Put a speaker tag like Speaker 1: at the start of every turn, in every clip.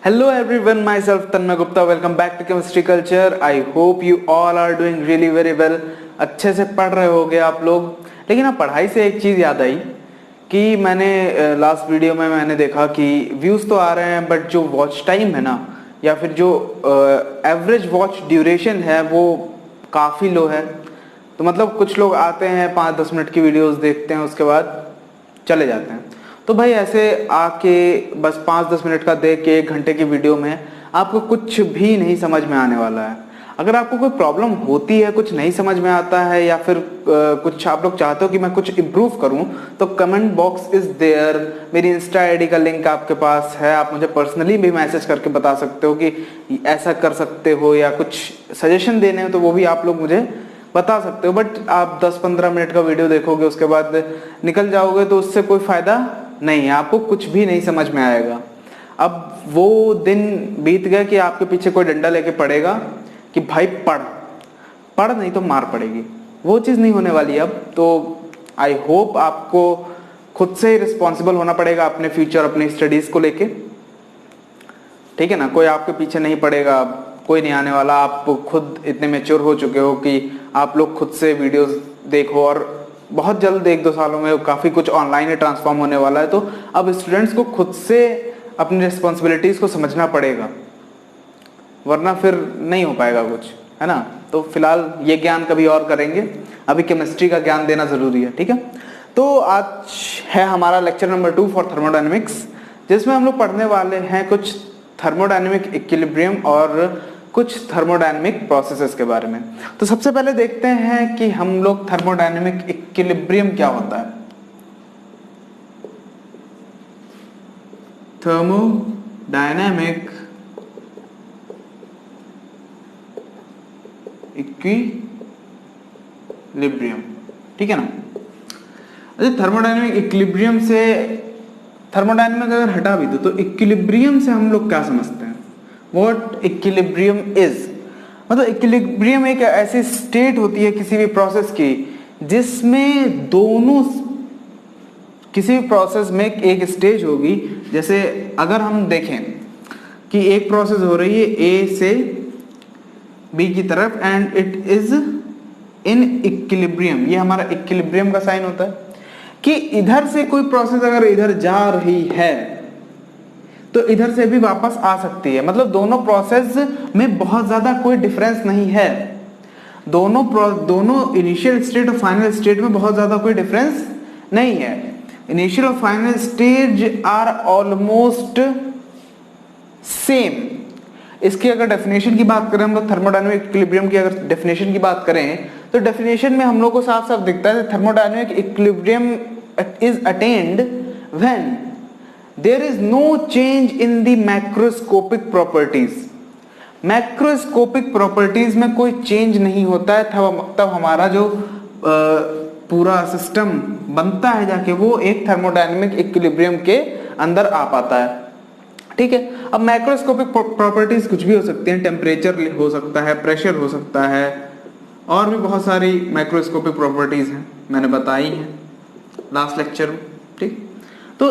Speaker 1: Hello everyone, myself Tanmay Gupta. Welcome back to Chemistry Culture. I hope you all are doing really very well. अच्छे से पढ़ रहे होगे आप लोग. लेकिन अब पढ़ाई से एक चीज़ याद आई कि मैंने लास्ट वीडियो में मैंने देखा कि व्यूज़ तो आ रहे हैं बट जो वॉच टाइम है ना या फिर जो एवरेज वॉच ड्यूरेशन है वो काफ़ी लो है. तो मतलब कुछ लोग आते हैं 5-10 मिनट की वीडियोस देखते हैं उसके बाद चले जाते हैं. तो भाई ऐसे आके बस 5-10 मिनट का देख के 1 घंटे की वीडियो में आपको कुछ भी नहीं समझ में आने वाला है. अगर आपको कोई प्रॉब्लम होती है, कुछ नहीं समझ में आता है या फिर कुछ आप लोग चाहते हो कि मैं कुछ इम्प्रूव करूं तो कमेंट बॉक्स इज देयर. मेरी इंस्टा आईडी का लिंक आपके पास है. आप मुझे पर्सनली भी मैसेज करके बता सकते हो कि ऐसा कर सकते हो या कुछ सजेशन देने हो तो वो भी आप लोग मुझे बता सकते हो. बट आप 10-15 मिनट का वीडियो देखोगे उसके बाद निकल जाओगे तो उससे कोई फायदा नहीं है. आपको कुछ भी नहीं समझ में आएगा. अब वो दिन बीत गया कि आपके पीछे कोई डंडा लेके पड़ेगा कि भाई पढ़ नहीं तो मार पड़ेगी. वो चीज़ नहीं होने वाली अब. तो आई होप आपको खुद से ही रिस्पॉन्सिबल होना पड़ेगा अपने फ्यूचर, अपने स्टडीज़ को लेके. ठीक है ना. कोई आपके पीछे नहीं पड़ेगा, कोई नहीं आने वाला. आप खुद इतने मैच्योर हो चुके हो कि आप लोग खुद से वीडियोस देखो और बहुत जल्द 1-2 सालों में काफ़ी कुछ ऑनलाइन ही ट्रांसफॉर्म होने वाला है. तो अब स्टूडेंट्स को खुद से अपनी रिस्पॉन्सिबिलिटीज़ को समझना पड़ेगा वरना फिर नहीं हो पाएगा कुछ, है ना. तो फिलहाल ये ज्ञान कभी और करेंगे. अभी केमिस्ट्री का ज्ञान देना ज़रूरी है. ठीक है. तो आज है हमारा लेक्चर नंबर 2 फॉर थर्मोडायनेमिक्स, जिसमें हम लोग पढ़ने वाले हैं कुछ थर्मोडायनेमिक इक्विलिब्रियम और कुछ थर्मोडायनेमिक प्रोसेसेस के बारे में. तो सबसे पहले देखते हैं कि हम लोग थर्मोडायनेमिक इक्विलिब्रियम क्या होता है. थर्मोडायनेमिक इक्विलिब्रियम, ठीक है ना. अच्छा, थर्मोडायनेमिक इक्विलिब्रियम से थर्मोडायनेमिक अगर हटा भी दो तो इक्विलिब्रियम से हम लोग क्या समझते हैं. What equilibrium is? मतलब इक्विलिब्रियम एक ऐसी स्टेट होती है किसी भी प्रोसेस की जिसमें दोनों, किसी भी प्रोसेस में एक स्टेज होगी. जैसे अगर हम देखें कि एक प्रोसेस हो रही है ए से बी की तरफ and it is in equilibrium. ये हमारा इक्विलिब्रियम का साइन होता है कि इधर से कोई प्रोसेस अगर इधर जा रही है तो इधर से भी वापस आ सकती है. मतलब दोनों प्रोसेस में बहुत ज्यादा कोई डिफरेंस नहीं है. दोनों इनिशियल स्टेट और फाइनल स्टेट में बहुत ज्यादा कोई डिफरेंस नहीं है. इनिशियल और final stage are almost same. इसकी अगर डेफिनेशन की बात करें हम लोग, थर्मोडायनेमिक इक्विलिब्रियम की अगर डेफिनेशन की बात करें तो डेफिनेशन में हम लोग को साफ साफ दिखता है thermodynamic equilibrium is attend when there is no change in the macroscopic properties. Macroscopic properties में कोई चेंज नहीं होता है तब हमारा जो पूरा सिस्टम बनता है जाके वो एक थर्मोडायनेमिक इक्विलिब्रियम के अंदर आ पाता है. ठीक है. अब मैक्रोस्कोपिक प्रॉपर्टीज कुछ भी हो सकती हैं. टेम्परेचर हो सकता है, प्रेशर हो सकता है, और भी बहुत सारी मैक्रोस्कोपिक प्रॉपर्टीज हैं, मैंने बताई हैं लास्ट लेक्चर में. ठीक. तो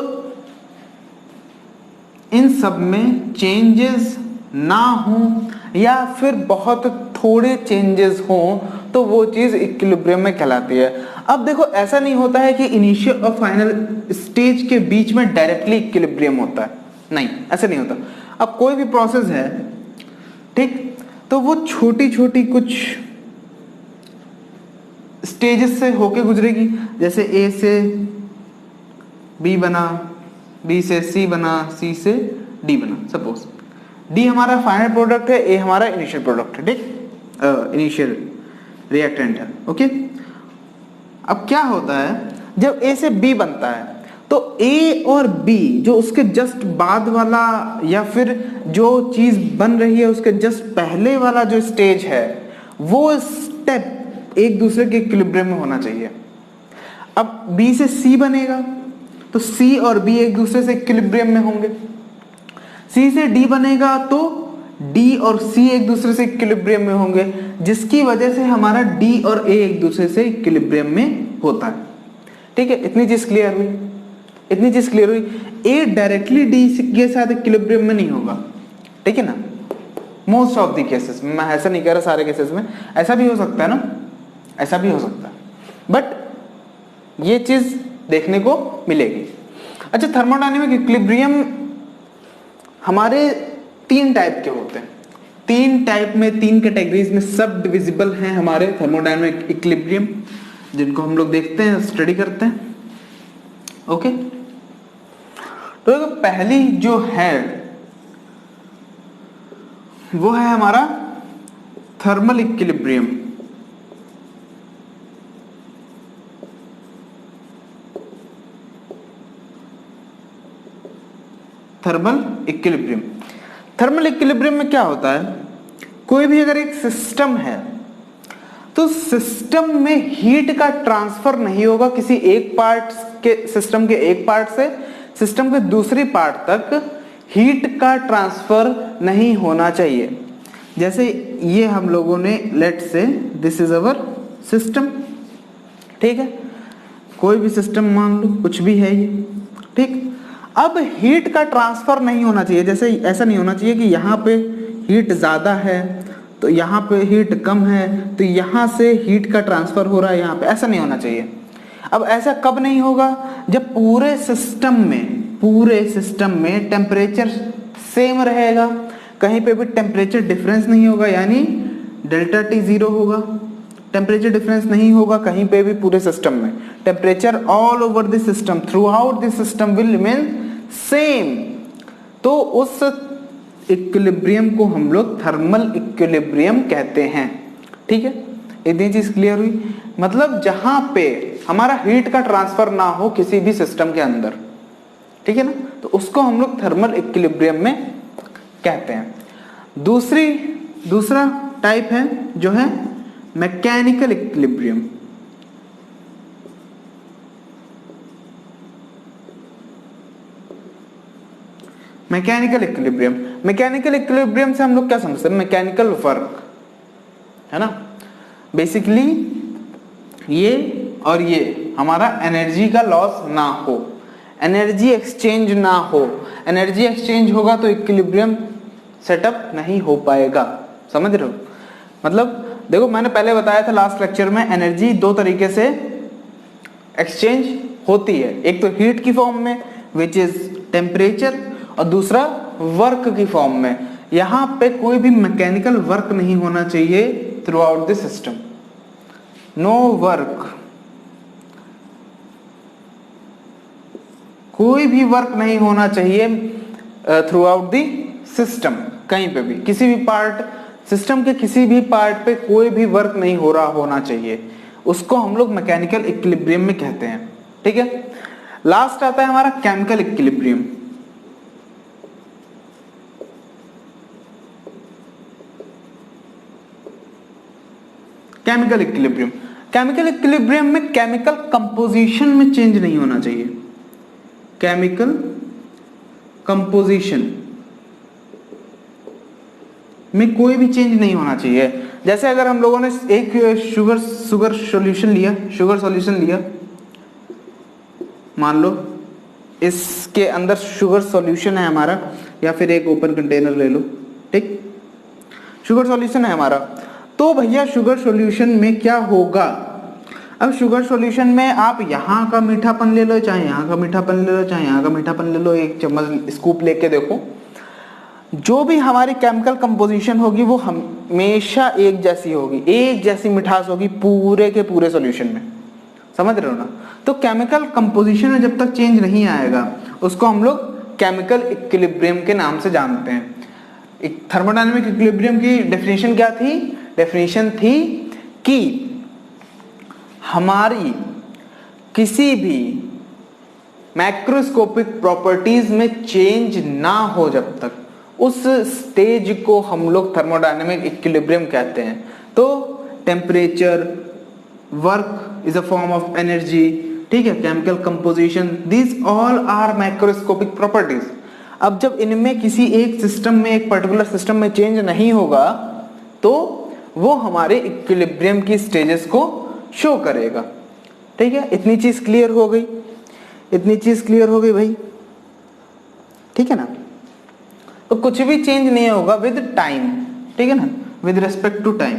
Speaker 1: इन सब में चेंजेस ना हो या फिर बहुत थोड़े चेंजेस हो तो वो चीज इक्विलिब्रियम में कहलाती है. अब देखो ऐसा नहीं होता है कि इनिशियल और फाइनल स्टेज के बीच में डायरेक्टली इक्विलिब्रियम होता है. नहीं, ऐसा नहीं होता. अब कोई भी प्रोसेस है, ठीक, तो वो छोटी छोटी कुछ स्टेजेस से होके गुजरेगी. जैसे ए से बी बना, बी से सी बना, सी से डी बना. सपोज डी हमारा फाइनल प्रोडक्ट है, ए हमारा इनिशियल प्रोडक्ट है. ठीक, इनिशियल रिएक्टेंट है. ओके. अब क्या होता है जब ए से बी बनता है तो ए और बी जो उसके जस्ट बाद वाला या फिर जो चीज बन रही है उसके जस्ट पहले वाला जो स्टेज है वो स्टेप एक दूसरे के इक्विलिब्रियम में होना चाहिए. अब बी से सी बनेगा तो C और B एक दूसरे से इक्विलिब्रियम में होंगे. C से D बनेगा तो D और C एक दूसरे से इक्विलिब्रियम में होंगे, जिसकी वजह से हमारा D और A एक दूसरे से इक्विलिब्रियम में होता है. ठीक है. इतनी चीज क्लियर हुई. A डायरेक्टली D के साथ इक्विलिब्रियम में नहीं होगा. ठीक है ना, मोस्ट ऑफ द केसेस में, मैं ऐसा नहीं कह रहा सारे केसेस में, ऐसा भी हो सकता है ना, ऐसा भी हो सकता है, बट ये चीज देखने को मिलेगी। अच्छा, थर्मोडायनेमिक इक्विलिब्रियम हमारे 3 टाइप के होते हैं, 3 टाइप में, 3 कैटेगरीज में सब डिविजिबल हैं हमारे थर्मोडायनेमिक इक्विलिब्रियम, जिनको हम लोग देखते हैं, स्टडी करते हैं। ओके, तो पहली जो है वो है हमारा thermal equilibrium. Thermal equilibrium, thermal equilibrium में क्या होता है, कोई भी अगर एक सिस्टम है तो सिस्टम में हीट का ट्रांसफर नहीं होगा किसी एक पार्ट के, सिस्टम के एक पार्ट से सिस्टम के दूसरी पार्ट तक हीट का ट्रांसफर नहीं होना चाहिए। जैसे ये हम लोगों ने, लेट से दिस इज अवर सिस्टम, ठीक है, कोई भी सिस्टम मान लो, कुछ भी है ये, ठीक। अब हीट का ट्रांसफर नहीं होना चाहिए, जैसे ऐसा नहीं होना चाहिए कि यहाँ पे हीट ज़्यादा है तो यहाँ पे हीट कम है तो यहाँ से हीट का ट्रांसफर हो रहा है यहाँ पे, ऐसा नहीं होना चाहिए। अब ऐसा कब नहीं होगा, जब पूरे सिस्टम में टेम्परेचर सेम रहेगा, कहीं पे भी टेम्परेचर डिफरेंस नहीं होगा, यानी डेल्टा टी 0 होगा, टेम्परेचर डिफरेंस नहीं होगा कहीं पे भी पूरे सिस्टम में, temperature all over the system, through out the system will remain same, तो उस इक्विलिब्रियम को हम लोग थर्मल इक्विलिब्रियम कहते हैं। ठीक है, इतनी चीज क्लियर हुई, मतलब जहां पे हमारा हीट का ट्रांसफर ना हो किसी भी सिस्टम के अंदर, ठीक है ना, तो उसको हम लोग थर्मल इक्विलिब्रियम में कहते हैं। दूसरा टाइप है जो है मैकेनिकल इक्विलिब्रियम। मैकेनिकल इक्विलिब्रियम से हम लोग क्या समझते हैं, मैकेनिकल वर्क, है ना, बेसिकली ये और ये हमारा एनर्जी का लॉस ना हो, एनर्जी एक्सचेंज ना हो, एनर्जी एक्सचेंज होगा तो इक्विलिब्रियम सेटअप नहीं हो पाएगा, समझ रहे हो। मतलब देखो, मैंने पहले बताया था लास्ट लेक्चर में, एनर्जी 2 तरीके से एक्सचेंज होती है, एक तो हीट की फॉर्म में विच इज टेम्परेचर, और दूसरा वर्क की फॉर्म में। यहां पे कोई भी मैकेनिकल वर्क नहीं होना चाहिए throughout the system, no work, कोई भी वर्क नहीं होना चाहिए थ्रू आउट द सिस्टम, कहीं पे भी, किसी भी पार्ट, सिस्टम के किसी भी पार्ट पे कोई भी वर्क नहीं हो रहा होना चाहिए, उसको हम लोग मैकेनिकल इक्विलिब्रियम में कहते हैं। ठीक है, लास्ट आता है हमारा केमिकल इक्विलिब्रियम। केमिकल इक्विलिब्रियम में केमिकल कंपोजिशन में चेंज नहीं होना चाहिए, केमिकल कंपोजिशन में कोई भी चेंज नहीं होना चाहिए। जैसे अगर हम लोगों ने एक शुगर सॉल्यूशन लिया, मान लो इसके अंदर शुगर सॉल्यूशन है हमारा, या फिर एक ओपन कंटेनर ले लो, ठीक, शुगर सॉल्यूशन है हमारा, तो भैया शुगर सॉल्यूशन में क्या होगा, अब शुगर सॉल्यूशन में आप यहाँ का मीठापन ले लो, चाहे यहाँ का मीठापन ले लो, चाहे यहाँ का मीठापन ले लो, एक चम्मच स्कूप लेके देखो, जो भी हमारी केमिकल कंपोजिशन होगी वो हमेशा एक जैसी होगी, एक जैसी मिठास होगी पूरे के पूरे सॉल्यूशन में, समझ रहे हो ना। तो केमिकल कंपोजिशन में जब तक चेंज नहीं आएगा उसको हम लोग केमिकल इक्विलिब्रियम के नाम से जानते हैं। थर्मोडायनेमिक इक्विलिब्रियम की डेफिनेशन क्या थी, डेफिनेशन थी कि हमारी किसी भी मैक्रोस्कोपिक प्रॉपर्टीज में चेंज ना हो जब तक, उस स्टेज को हम लोग थर्मोडायनेमिक इक्विलिब्रियम कहते हैं। तो temperature, work is a form of energy, ठीक है, chemical composition, this all are macroscopic properties. अब जब इनमें किसी एक सिस्टम में, एक पर्टिकुलर सिस्टम में चेंज नहीं होगा तो वो हमारे इक्विलिब्रियम की स्टेजेस को शो करेगा। ठीक है, इतनी चीज क्लियर हो गई, भाई, ठीक है ना। तो कुछ भी चेंज नहीं होगा विद टाइम, ठीक है ना, with respect to time.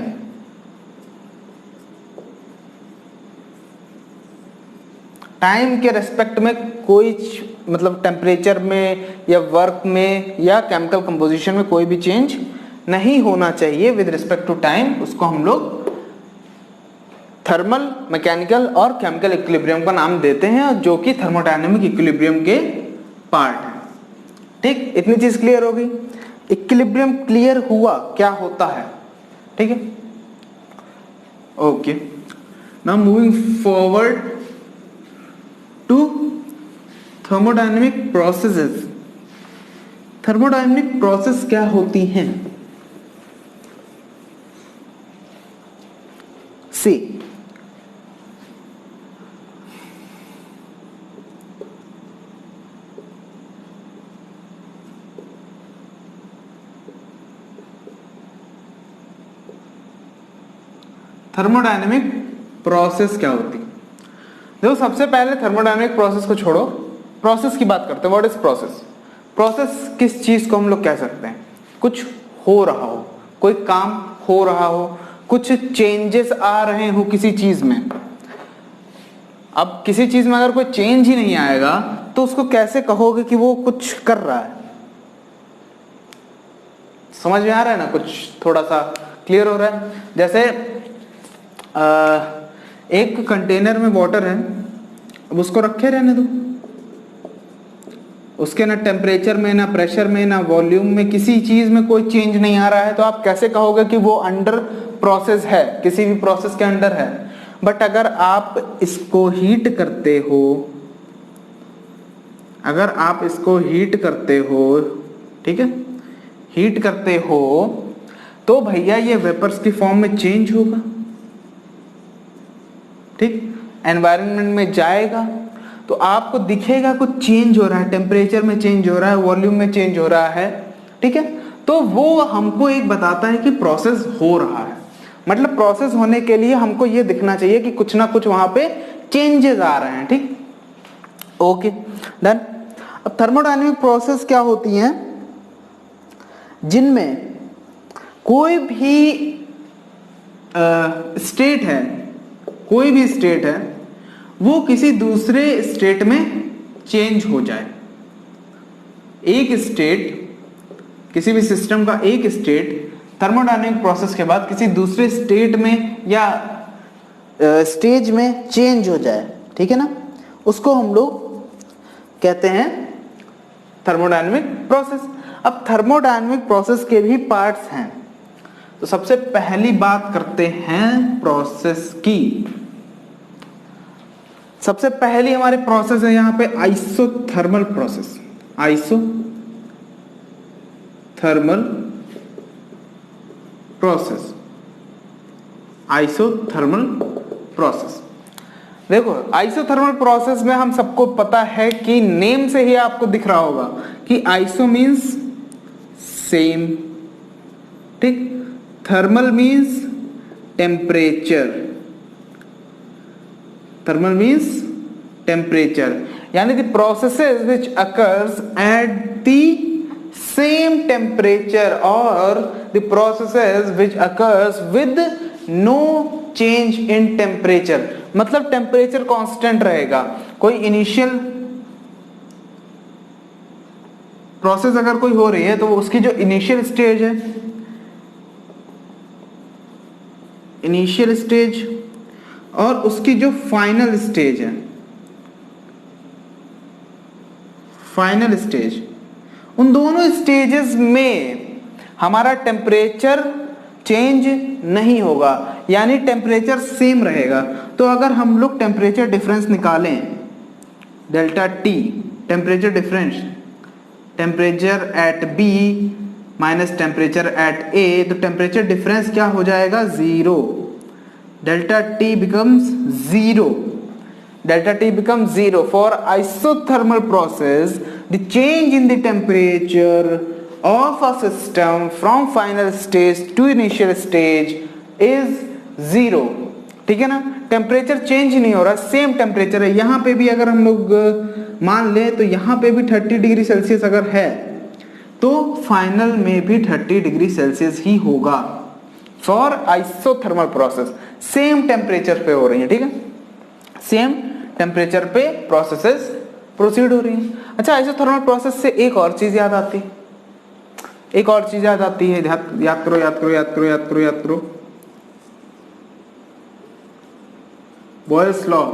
Speaker 1: Time के रेस्पेक्ट में कोई मतलब टेम्परेचर में या वर्क में या केमिकल कंपोजिशन में कोई भी चेंज नहीं होना चाहिए विद रिस्पेक्ट टू टाइम। उसको हम लोग थर्मल, मैकेनिकल और केमिकल इक्विलिब्रियम का नाम देते हैं, जो कि थर्मोडायनेमिक इक्विलिब्रियम के पार्ट है। ठीक, इतनी चीज क्लियर हो गई। इक्विलिब्रियम क्लियर हुआ क्या होता है, ठीक है। Okay, now moving forward to thermodynamic processes. Thermodynamic process क्या होती हैं? सी, थर्मोडायनेमिक प्रोसेस क्या होती है? देखो, सबसे पहले थर्मोडायनेमिक प्रोसेस को छोड़ो, प्रोसेस की बात करते हैं। What is process? प्रोसेस किस चीज को हम लोग कह सकते हैं? कुछ हो रहा हो, कोई काम हो रहा हो, कुछ चेंजेस आ रहे हो किसी चीज में। अब किसी चीज में अगर कोई चेंज ही नहीं आएगा तो उसको कैसे कहोगे कि वो कुछ कर रहा है? समझ में आ रहा है ना? कुछ थोड़ा सा क्लियर हो रहा है? जैसे एक कंटेनर में वाटर है, अब उसको रखे रहने दो, उसके ना टेम्परेचर में, ना प्रेशर में, ना वॉल्यूम में, किसी चीज में कोई चेंज नहीं आ रहा है, तो आप कैसे कहोगे कि वो अंडर प्रोसेस है, किसी भी प्रोसेस के अंडर है। बट अगर आप इसको हीट करते हो, अगर आप इसको हीट करते हो, ठीक है, हीट करते हो, तो भैया ये वेपर्स की फॉर्म में चेंज होगा, ठीक, एनवायरनमेंट में जाएगा तो आपको दिखेगा कुछ चेंज हो रहा है, टेम्परेचर में चेंज हो रहा है, वॉल्यूम में चेंज हो रहा है, ठीक है। तो वो हमको एक बताता है कि प्रोसेस हो रहा है। मतलब प्रोसेस होने के लिए हमको ये दिखना चाहिए कि कुछ ना कुछ वहां पे चेंजेस आ रहे हैं, ठीक, ओके, डन। अब थर्मोडायनेमिक प्रोसेस क्या होती हैं? जिनमें कोई भी स्टेट है, कोई भी स्टेट है, वो किसी दूसरे स्टेट में चेंज हो जाए। एक स्टेट, किसी भी सिस्टम का एक स्टेट थर्मोडायनेमिक प्रोसेस के बाद किसी दूसरे स्टेट में या स्टेज में चेंज हो जाए, ठीक है ना, उसको हम लोग कहते हैं थर्मोडायनेमिक प्रोसेस। अब थर्मोडायनेमिक प्रोसेस के भी पार्ट्स हैं, तो सबसे पहली बात करते हैं प्रोसेस की। सबसे पहली हमारी प्रोसेस है यहां पे isothermal process. Isothermal process, isothermal process. देखो, आइसोथर्मल प्रोसेस में हम सबको पता है कि नेम से ही आपको दिख रहा होगा कि आइसो मींस सेम, ठीक, thermal means temperature, thermal means temperature, यानी the processes which occurs at the same temperature और the processes which occurs with no change in temperature. मतलब टेम्परेचर कांस्टेंट रहेगा। कोई इनिशियल प्रोसेस अगर कोई हो रही है तो उसकी जो इनिशियल स्टेज है, इनिशियल स्टेज, और उसकी जो फाइनल स्टेज है, फाइनल स्टेज, उन दोनों स्टेजेस में हमारा टेम्परेचर चेंज नहीं होगा, यानी टेम्परेचर सेम रहेगा। तो अगर हम लोग टेम्परेचर डिफरेंस निकालें, delta T, temperature difference, temperature at B minus temperature at A, तो टेम्परेचर डिफरेंस क्या हो जाएगा? Zero. Delta T becomes zero, delta T becomes zero. For isothermal process, the change in the temperature of a system from final stage to initial stage is zero. ठीक है ना, temperature change नहीं हो रहा, same temperature है। यहाँ पे भी अगर हम लोग मान ले तो यहाँ पे भी 30 डिग्री सेल्सियस अगर है तो फाइनल में भी 30 डिग्री सेल्सियस ही होगा for isothermal process. Same temperature पे हो रही है, ठीक है, सेम टेम्परेचर पे प्रोसेसेस प्रोसीड हो रही है। अच्छा, आइसोथर्मल प्रोसेस से एक और चीज याद आती है, एक और चीज याद आती है, याद करो याद करो याद करो याद करो याद करो। Boyle's law,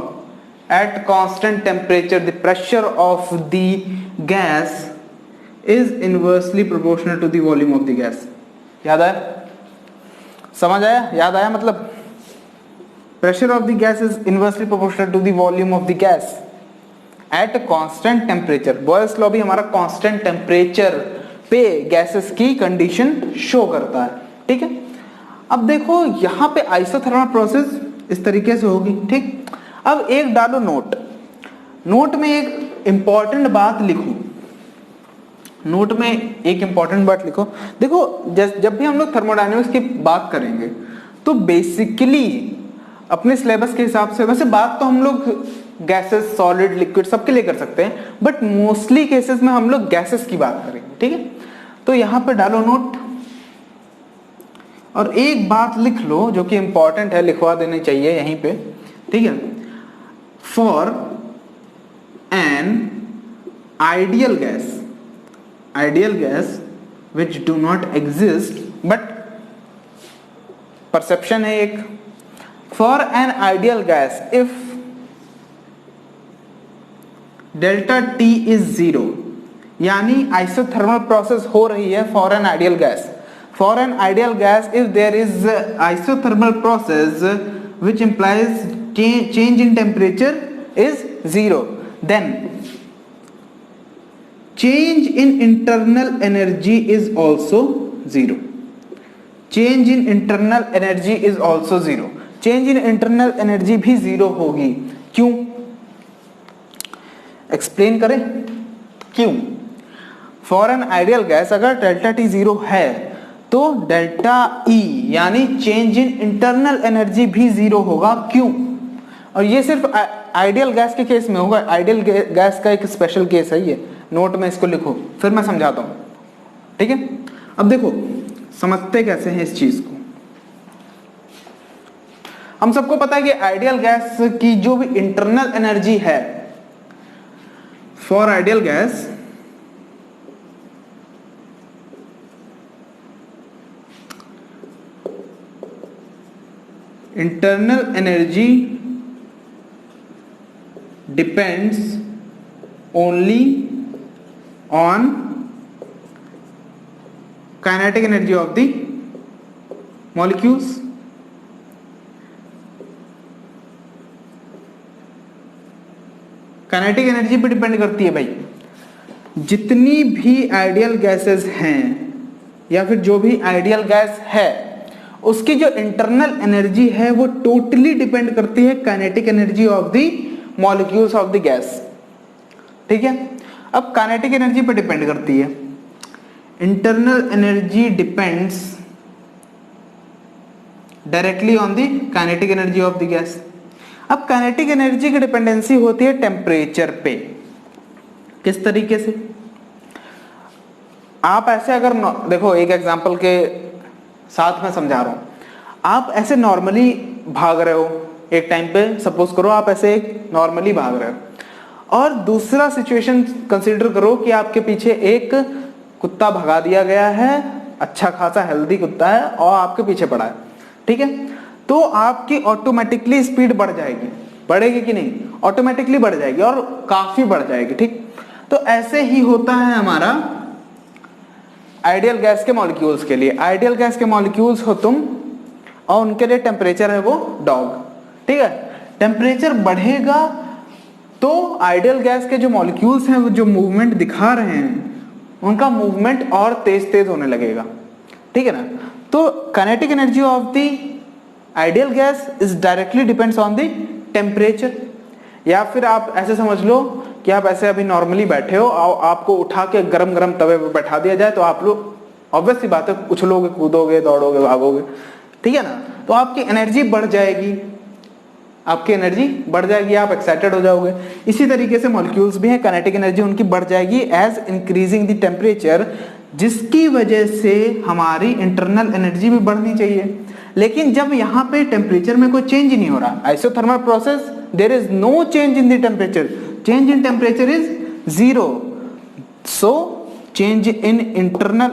Speaker 1: at constant temperature the pressure of the gas is inversely proportional to the volume of the gas। याद आया, समझ आया, याद आया, मतलब pressure of the gas is inversely proportional to the volume of the gas at constant temperature। Boyle's law भी हमारा constant temperature पे गैसेस की कंडीशन शो करता है, ठीक है। अब देखो यहाँ पे आइसोथर्मल प्रोसेस इस तरीके से होगी, ठीक। अब एक डालो नोट, नोट में एक इंपॉर्टेंट बात लिखो, नोट में एक इंपॉर्टेंट बात लिखो। देखो जब भी हम लोग थर्मोडायनेमिक्स की बात करेंगे तो बेसिकली अपने सिलेबस के हिसाब से, वैसे बात तो हम लोग गैसेस, सॉलिड, लिक्विड सबके लिए कर सकते हैं, बट मोस्टली केसेस में हम लोग गैसेस की बात करेंगे, ठीक है। तो यहाँ पे डालो नोट और एक बात लिख लो जो कि इंपॉर्टेंट है, लिखवा देनी चाहिए यहीं पे, ठीक है। For an ideal gas which do not exist, but perception है एक, for an ideal gas if delta T is 0, यानी आइसोथर्मल प्रोसेस हो रही है for an ideal gas. For an ideal gas if there is isothermal process which implies change in temperature is 0, then change in internal energy is also 0। change in internal energy is also 0। change in internal energy भी 0 होगी, क्यों, explain करें क्यों। For an ideal gas अगर delta T 0 है तो delta E यानी change in internal energy भी 0 होगा, क्यों। और ये सिर्फ आइडियल गैस के केस में होगा, आइडियल गैस का एक स्पेशल केस है ये, नोट में इसको लिखो, फिर मैं समझाता हूं, ठीक है। अब देखो समझते कैसे हैं इस चीज को। हम सबको पता है कि आइडियल गैस की जो भी इंटरनल एनर्जी है, for ideal gas internal energy depends only on kinetic energy of the molecules। Kinetic energy पे डिपेंड करती है भाई। जितनी भी आइडियल गैसेस हैं या फिर जो भी आइडियल गैस है उसकी जो इंटरनल एनर्जी है वो टोटली डिपेंड करती है kinetic energy of the molecules of the gas, ठीक है। अब काइनेटिक एनर्जी पर डिपेंड करती है, internal energy depends directly on the kinetic energy of the gas. अब काइनेटिक एनर्जी की डिपेंडेंसी होती है टेम्परेचर पे। किस तरीके से, आप ऐसे अगर देखो एक एग्जांपल के साथ में समझा रहा हूं, आप ऐसे नॉर्मली भाग रहे हो एक टाइम पे, सपोज करो आप ऐसे एक नॉर्मली भाग रहे हो और दूसरा सिचुएशन कंसीडर करो कि आपके पीछे एक कुत्ता भगा दिया गया है, अच्छा खासा हेल्दी कुत्ता है और आपके पीछे पड़ा है, ठीक है। तो आपकी ऑटोमेटिकली स्पीड बढ़ जाएगी, बढ़ेगी कि नहीं, ऑटोमेटिकली बढ़ जाएगी और काफी बढ़ जाएगी, ठीक। तो ऐसे ही होता है हमारा आइडियल गैस के मॉलिक्यूल्स के लिए। आइडियल गैस के मॉलिक्यूल्स हो तुम और उनके लिए टेम्परेचर है वो डॉग, ठीक है। टेम्परेचर बढ़ेगा तो आइडियल गैस के जो मॉलिक्यूल्स हैं वो जो मूवमेंट दिखा रहे हैं उनका मूवमेंट और तेज तेज होने लगेगा, ठीक है ना। तो kinetic energy of the ideal gas is directly depends on the temperature. या फिर आप ऐसे समझ लो कि आप ऐसे अभी नॉर्मली बैठे हो और आपको उठा के गरम गरम तवे पे बैठा दिया जाए तो आप लोग ऑब्वियस सी बात है उछलोगे, कूदोगे, दौड़ोगे, भागोगे, ठीक है ना। तो आपकी एनर्जी बढ़ जाएगी, आपकी एनर्जी बढ़ जाएगी, आप एक्साइटेड हो जाओगे। इसी तरीके से मॉलिक्यूल्स भी हैं, काइनेटिक एनर्जी उनकी बढ़ जाएगी एज इंक्रीजिंग द टेम्परेचर जिसकी वजह से हमारी इंटरनल एनर्जी भी बढ़नी चाहिए। लेकिन जब यहाँ पे टेम्परेचर में कोई चेंज नहीं हो रहा, isothermal process, there is no change in the temperature, change in temperature is zero, so change in internal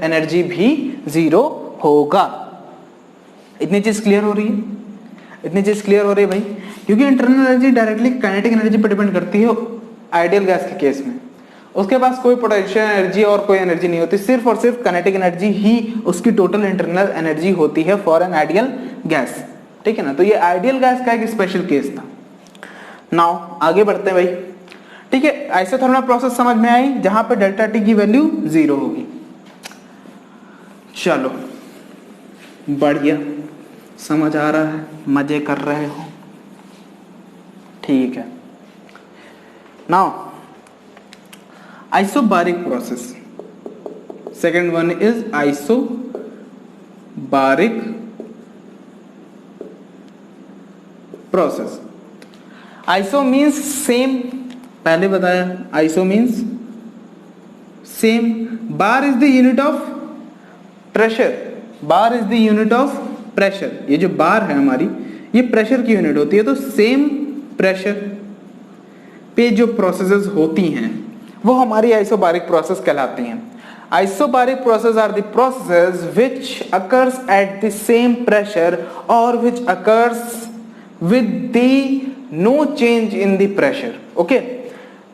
Speaker 1: energy भी जीरो होगा। इतनी चीज क्लियर हो रही है? इतनी चीज क्लियर हो रही है भाई? क्योंकि internal energy directly kinetic energy पर डिपेंड करती है आइडियल गैस के केस में। उसके पास कोई पोटेंशियल एनर्जी और कोई एनर्जी नहीं होती, सिर्फ और सिर्फ काइनेटिक एनर्जी ही उसकी टोटल इंटरनल एनर्जी होती है फॉर एन आइडियल गैस। ठीक है ना? तो ये आइडियल गैस का एक स्पेशल केस था। नाउ आगे बढ़ते हैं भाई। ठीक है, आइसोथर्मल प्रोसेस समझ में आई, जहां पे डेल्टा टी की वैल्यू जीरो होगी। चलो बढ़िया, समझ आ रहा है, मजे कर रहे हो, ठीक है। Now isobaric process, second one is isobaric process। iso means same, पहले बताया, iso means same, bar is the unit of pressure, bar is the unit of pressure। ये जो बार है हमारी, ये प्रेशर की यूनिट होती है। तो सेम प्रेशर पे जो प्रोसेसेस होती हैं वो हमारी आइसोबारिक प्रोसेस कहलाती हैं। Isobaric process are the processes which occurs at the same pressure और which occurs with the no change in the pressure. Okay,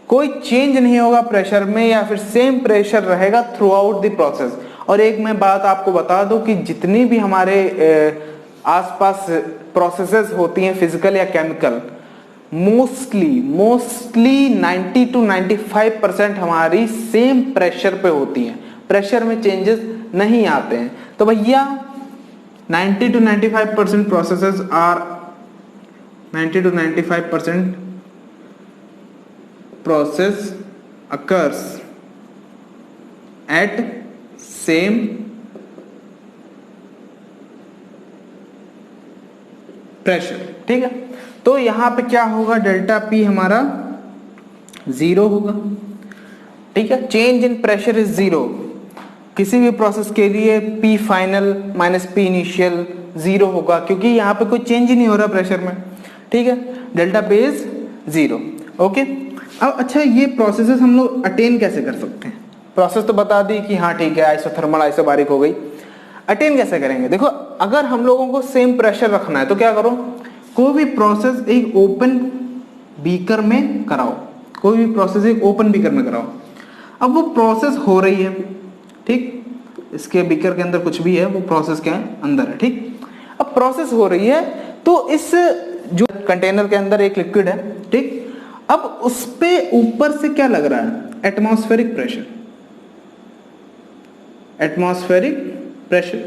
Speaker 1: कोई चेंज नहीं होगा प्रेशर में या फिर सेम प्रेशर रहेगा थ्रू आउट द प्रोसेस। और एक मैं बात आपको बता दूं कि जितनी भी हमारे आसपास प्रोसेसेस होती हैं फिजिकल या केमिकल, मोस्टली 90 to 95% हमारी सेम प्रेशर पे होती हैं, प्रेशर में चेंजेस नहीं आते हैं। तो भैया 90 to 95% processes are 90 to 95% process occurs at same pressure. ठीक है, तो यहां पे क्या होगा, डेल्टा पी हमारा जीरो होगा। ठीक है, change in pressure is zero. किसी भी प्रोसेस के लिए P final minus P initial zero होगा, क्योंकि यहाँ पे कोई चेंज ही नहीं हो रहा प्रेशर में। ठीक है, delta P is zero. Okay, अब अच्छा ये प्रोसेसेस हम लोग अटेन कैसे कर सकते हैं? प्रोसेस तो बता दी कि हाँ ठीक है, आइसोथर्मल आइसोबारिक हो गई। अटेन कैसे करेंगे? देखो, अगर हम लोगों को सेम प्रेशर रखना है तो क्या करो, कोई भी प्रोसेस एक ओपन बीकर में कराओ, कोई भी प्रोसेस एक ओपन बीकर में कराओ। अब वो प्रोसेस हो रही है, ठीक, इसके बीकर के अंदर कुछ भी है, वो प्रोसेस के अंदर है। ठीक, अब प्रोसेस हो रही है तो इस जो कंटेनर के अंदर एक लिक्विड है, ठीक, अब उस पे ऊपर से क्या लग रहा है, एटमॉस्फेरिक प्रेशर, एटमॉस्फेरिक प्रेशर।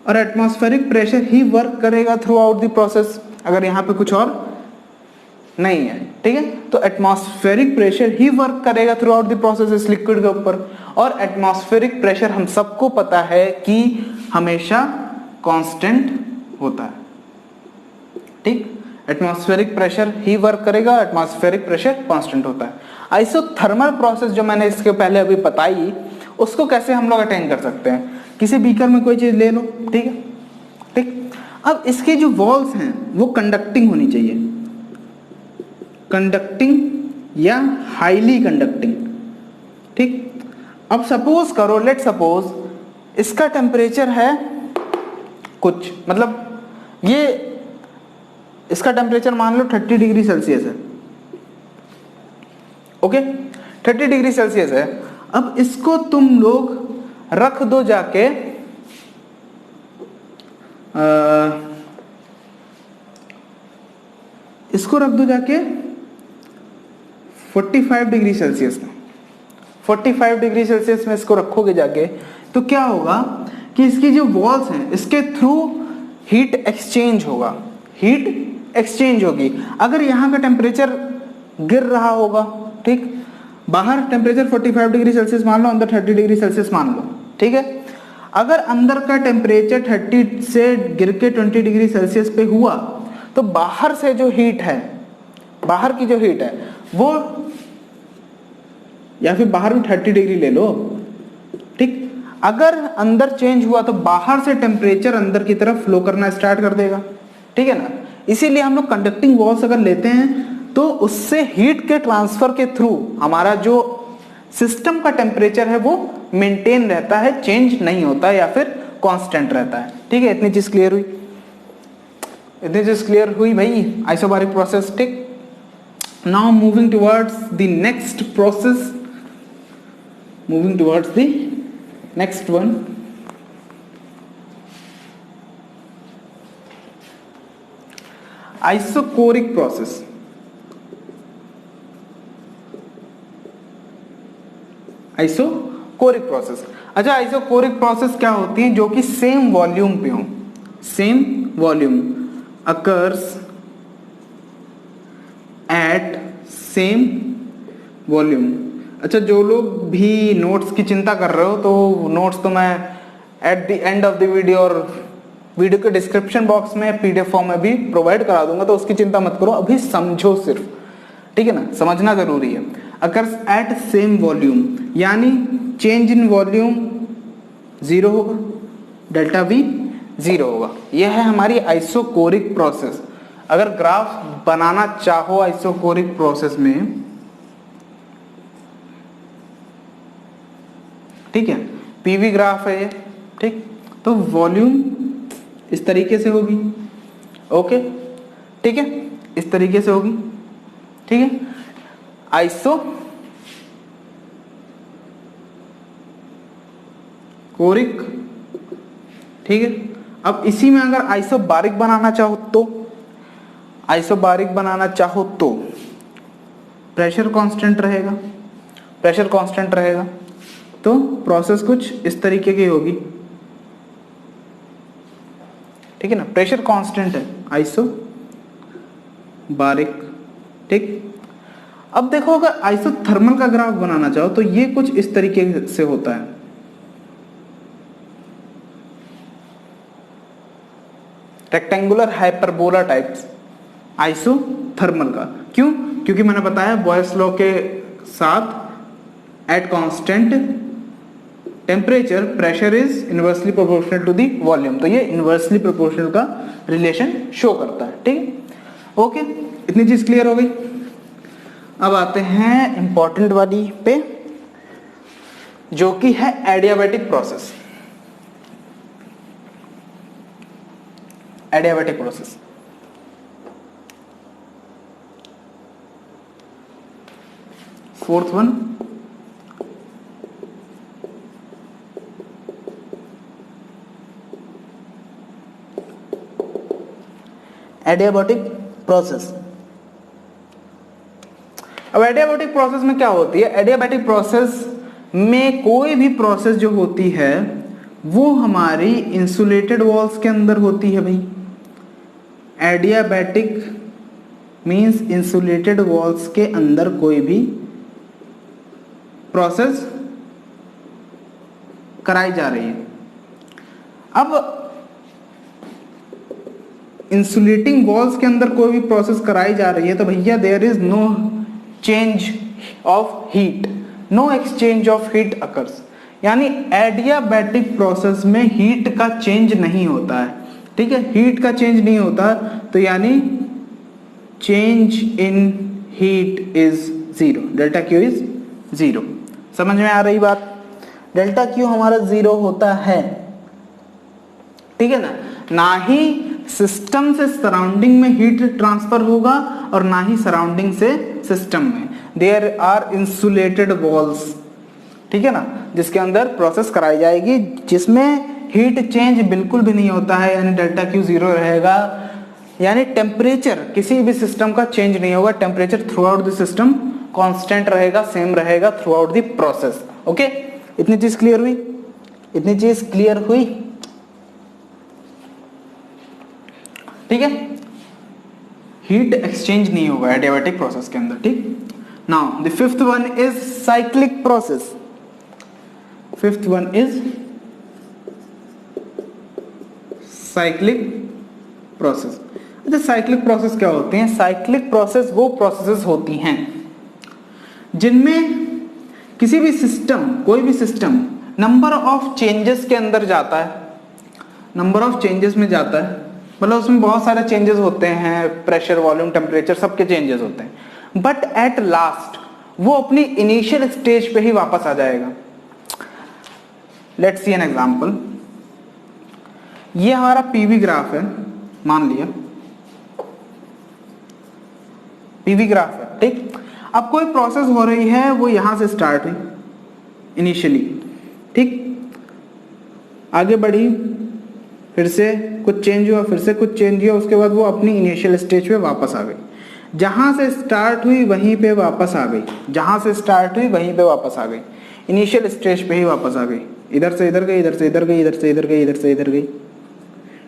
Speaker 1: और एटमॉस्फेरिक प्रेशर ही वर्क करेगा थ्रू आउट द प्रोसेस, अगर यहाँ पे कुछ और नहीं है। ठीक है, तो एटमॉस्फेरिक प्रेशर ही वर्क करेगा थ्रू आउट द प्रोसेस इस लिक्विड के ऊपर। और एटमॉस्फेरिक प्रेशर हम सबको पता है कि हमेशा कांस्टेंट होता है। ठीक, एटमॉस्फेरिक प्रेशर ही वर्क करेगा, एटमॉस्फेरिक प्रेशर कांस्टेंट होता है। आइसोथर्मल प्रोसेस जो मैंने इसके पहले अभी बताई, उसको कैसे हम लोग अटेन कर सकते हैं? किसी बीकर में कोई चीज ले लो, ठीक है, ठीक। अब इसके जो वॉल्स हैं वो कंडक्टिंग होनी चाहिए, कंडक्टिंग या हाईली कंडक्टिंग। ठीक, अब सपोज करो, लेट सपोज इसका टेम्परेचर है कुछ, मतलब ये इसका टेम्परेचर मान लो 30 डिग्री सेल्सियस है। ओके, 30 डिग्री सेल्सियस है। अब इसको तुम लोग रख दो जाके इसको रख दो जाके 45 डिग्री सेल्सियस में। 45 डिग्री सेल्सियस में इसको रखोगे जाके, तो क्या होगा कि इसकी जो वॉल्स हैं इसके थ्रू हीट एक्सचेंज होगा, हीट एक्सचेंज होगी। अगर यहाँ का टेम्परेचर गिर रहा होगा, ठीक, बाहर टेम्परेचर 45 डिग्री सेल्सियस मान लो, अंदर 30 डिग्री सेल्सियस मान लो, ठीक है। अगर अंदर का टेम्परेचर 30 से गिर के 20 डिग्री सेल्सियस पे हुआ, तो बाहर से जो हीट है, बाहर की जो हीट है वो, या फिर बाहर में 30 डिग्री ले लो, ठीक। अगर अंदर चेंज हुआ तो बाहर से टेम्परेचर अंदर की तरफ फ्लो करना स्टार्ट कर देगा, ठीक है ना। इसीलिए हम लोग कंडक्टिंग वॉल्स अगर लेते हैं तो उससे हीट के ट्रांसफर के थ्रू हमारा जो सिस्टम का टेम्परेचर है वो मेंटेन रहता है, चेंज नहीं होता या फिर कांस्टेंट रहता है, ठीक है। इतनी चीज क्लियर हुई, इतनी चीज क्लियर हुई भाई, आइसोबारिक प्रोसेस, ठीक। Now moving towards the next process, moving towards the next one, isochoric process. Isochoric process, अच्छा आइसोकोरिक प्रोसेस क्या होती है? जो कि सेम वॉल्यूम पे हो, same volume occurs at same volume. अच्छा, जो लोग भी नोट्स की चिंता कर रहे हो तो नोट्स तो मैं at the end of the video और वीडियो के डिस्क्रिप्शन बॉक्स में पीडीएफ फॉर्म में भी प्रोवाइड करा दूंगा, तो उसकी चिंता मत करो, अभी समझो सिर्फ, ठीक है ना, समझना जरूरी है। अकर्स एट सेम वॉल्यूम यानी चेंज इन वॉल्यूम जीरो होगा, डेल्टा वी जीरो होगा। यह है हमारी आइसोकोरिक प्रोसेस। अगर ग्राफ बनाना चाहो आइसोकोरिक प्रोसेस में, ठीक है, पीवी ग्राफ है ये, ठीक, तो वॉल्यूम इस तरीके से होगी, ओके, ठीक है, इस तरीके से होगी, ठीक है, आइसो कोरिक, ठीक है। अब इसी में अगर आइसोबारिक बनाना चाहो तो, आइसोबारिक बनाना चाहो तो प्रेशर कांस्टेंट रहेगा, प्रेशर कांस्टेंट रहेगा, तो प्रोसेस कुछ इस तरीके की होगी, ठीक है ना, प्रेशर कांस्टेंट है, आइसोबारिक, ठीक। अब देखो अगर आइसोथर्मल का ग्राफ बनाना चाहो तो ये कुछ इस तरीके से होता है, रेक्टेंगुलर हाइपरबोला टाइप्स आइसोथर्मल का। क्यों? क्योंकि मैंने बताया बॉयल्स लॉ के साथ at constant temperature pressure is inversely proportional to the volume, तो ये इनवर्सली प्रोपोर्शनल का रिलेशन शो करता है, ठीक, ओके। इतनी चीज क्लियर हो गई। अब आते हैं इंपॉर्टेंट वाली पे, जो कि है adiabatic process. Adiabatic process, fourth one, adiabatic process. अब एडियाबैटिक प्रोसेस में क्या होती है? एडियाबैटिक प्रोसेस में कोई भी प्रोसेस जो होती है वो हमारी इंसुलेटेड वॉल्स के अंदर होती है भाई। एडियाबैटिक मींस इंसुलेटेड वॉल्स के अंदर कोई भी प्रोसेस कराई जा रही है। अब इंसुलेटिंग वॉल्स के अंदर कोई भी प्रोसेस कराई जा रही है तो भैया there is no change of heat, no exchange of heat occurs, यानी एडियाबैटिक प्रोसेस में हीट का चेंज नहीं होता है, ठीक है, हीट का चेंज नहीं होता, तो यानी change in heat is zero, delta Q is zero. समझ में आ रही बात? डेल्टा क्यू हमारा जीरो होता है, ठीक है ना, ना ही सिस्टम से सराउंडिंग में हीट ट्रांसफर होगा और ना ही सराउंडिंग से सिस्टम में। देयर आर इंसुलेटेड वॉल्स, ठीक है ना, जिसके अंदर प्रोसेस कराई जाएगी जिसमें हीट चेंज बिल्कुल भी नहीं होता है, यानी डेल्टा क्यू जीरो रहेगा, यानी टेम्परेचर किसी भी सिस्टम का चेंज नहीं होगा, temperature through out the system constant रहेगा, सेम रहेगा throughout the process, okay. इतनी चीज क्लियर हुई? इतनी चीज क्लियर हुई, ठीक है। हीट एक्सचेंज नहीं होगा एडियाबैटिक प्रोसेस के अंदर, ठीक। Now the fifth one is cyclic process. Fifth one is cyclic process. अच्छा, साइक्लिक प्रोसेस क्या होते हैं? साइक्लिक प्रोसेस वो प्रोसेसेस होती हैं जिनमें किसी भी सिस्टम, कोई भी सिस्टम नंबर ऑफ चेंजेस के अंदर जाता है, नंबर ऑफ चेंजेस में जाता है, मतलब उसमें बहुत सारे चेंजेस होते हैं, प्रेशर, वॉल्यूम, टेम्परेचर, सबके चेंजेस होते हैं, बट एट लास्ट वो अपनी इनिशियल स्टेज पे ही वापस आ जाएगा। Let's see an example. ये हमारा पीवी ग्राफ है, मान लिया पीवी ग्राफ है, ठीक। अब कोई प्रोसेस हो रही है, वो यहां से स्टार्ट हुई इनिशियली, ठीक, आगे बढ़ी, फिर से कुछ चेंज हुआ, फिर से कुछ चेंज हुआ, उसके बाद वो अपनी इनिशियल स्टेज पे वापस आ गई। जहां से स्टार्ट हुई वहीं पे वापस आ गई, जहां से स्टार्ट हुई वहीं पे वापस आ गई, इनिशियल स्टेज पे ही वापस आ गई। इधर से इधर गई, इधर से इधर गई, इधर से इधर गई, इधर से इधर गई,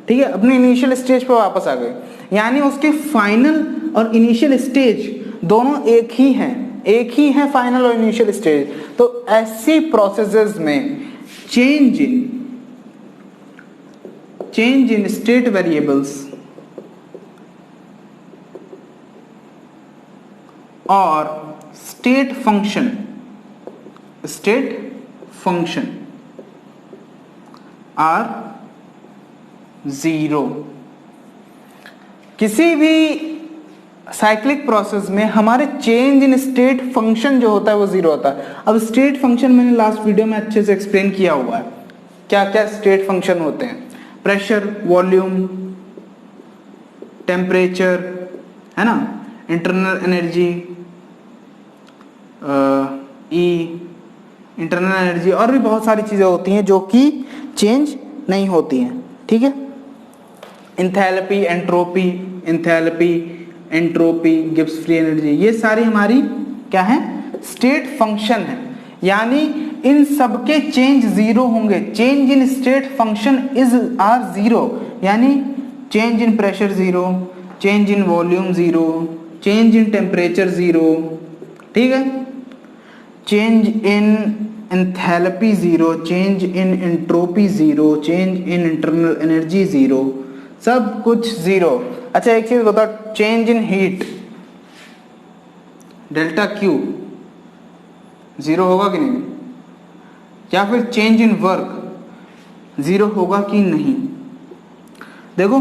Speaker 1: ठीक है, अपने इनिशियल स्टेज पे वापस आ गए। यानी उसके फाइनल और इनिशियल स्टेज दोनों एक ही हैं, एक ही है फाइनल और इनिशियल स्टेज। तो ऐसी प्रोसेसेस में चेंज इन स्टेट वेरिएबल्स और स्टेट फंक्शन आर जीरो। किसी भी साइक्लिक प्रोसेस में हमारे चेंज इन स्टेट फंक्शन जो होता है वो जीरो होता है। अब स्टेट फंक्शन मैंने लास्ट वीडियो में अच्छे से एक्सप्लेन किया हुआ है, क्या क्या स्टेट फंक्शन होते हैं, प्रेशर, वॉल्यूम, टेम्परेचर, है ना, इंटरनल एनर्जी, इंटरनल एनर्जी, और भी बहुत सारी चीजें होती हैं जो कि चेंज नहीं होती हैं, ठीक है। Enthalpy, entropy, Gibbs free energy, ये सारी हमारी क्या है, स्टेट फंक्शन है। यानी इन सबके चेंज जीरो होंगे। Change in state function is are zero, यानी change in pressure zero, change in volume zero, change in temperature zero, ठीक है, change in enthalpy zero, change in entropy zero, change in internal energy zero, सब कुछ जीरो। अच्छा एक चीज बताओ, change in heat delta Q zero होगा कि नहीं, या फिर चेंज इन वर्क जीरो होगा कि नहीं? देखो